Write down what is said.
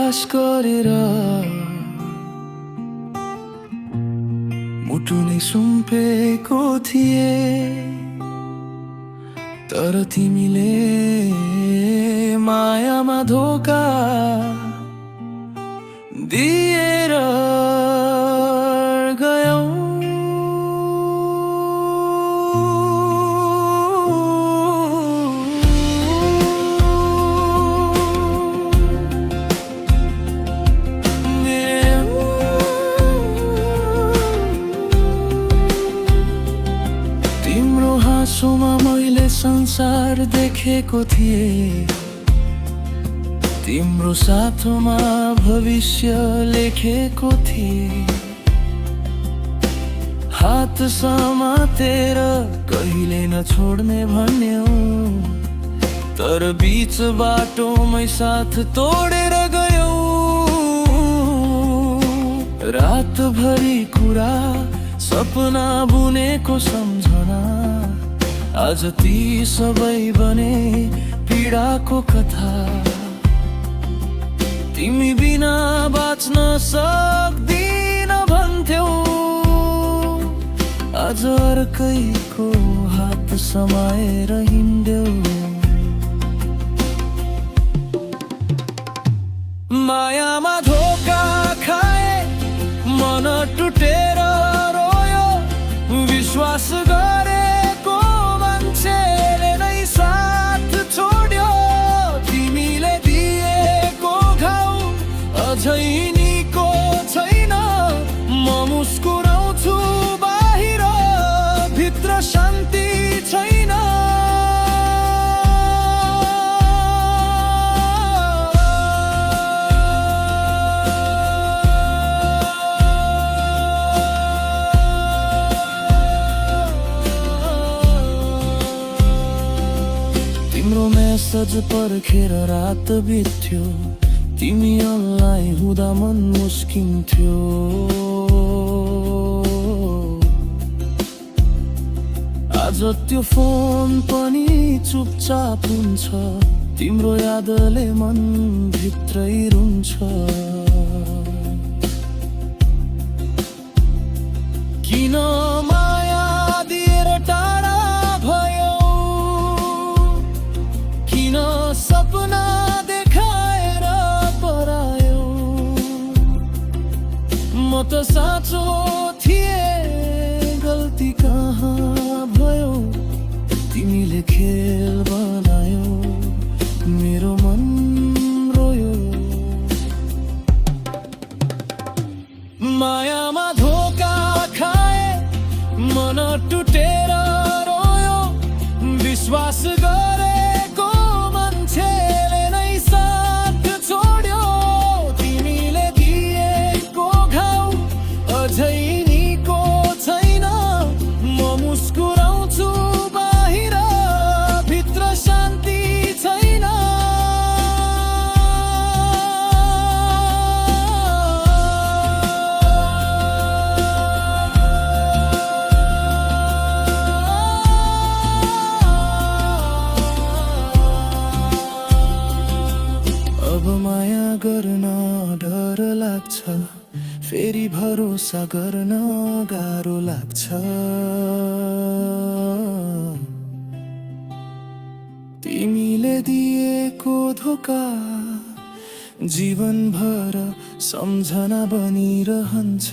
विश्वास गरेर मुटु नै सुम्पेको थिए, तर तिमीले मायामा धोका दिएर गयौ। तिम्रो हाँसोमा मैले संसार देखेको थिएँ, तिम्रो साथमा भविष्य लेखेको थिए। हात समातेर कहिले नछोड्ने भन्यौ, तर बीच बाटोमै साथ तोडेर गयौ। रातभरि कुरा सपना बुनेको सम्झना, आज ती सबै बने पीडाको कथा। तिमी बिना बाँच्न सक्दिन भन्थ्यौ, आज अर्कैको हात समाएर हिँड्यौ। मायामा धोका खाए, मन टुटेर रोयो, विश्वास गरेको मान्छेले नै साथ छोड्यो। तिमीले दिएको घाउ अझै निको छैन, म मुस्कुराउँछु बाहिर, भित्र शान्ति छैन। तिम्रो मेसेज पर्खेर रात बित्थ्यो, तिमी अनलाइन हुँदा मन मुस्किन्थ्यो। आज त्यो फोन पनि चुपचाप हुन्छ, तिम्रो यादले मन भित्रै रुन्छ। किन माया दिएर टाढा भयो, किन सपना देखाएर परायो। म त साँचो थिए, गल्ती कहाँ भयो, तिमीले खेल बनायो, मेरो मन रोयो। मायामा धोका खाए, मन टुटेर रोयो, विश्वास गरेको मान्छेले नै साथ छोड्यो। तिमीले दिएको घाउ अझै निको छैन, म मुस्कुराउँछु बाहिर, भित्र शान्ति छैन। अब माया गर्न डर लाग्छ, फेरि भरोसा गर्न गाह्रो लाग्छ। तिमीले दिएको धोका जीवनभर सम्झना बनिरहन्छ।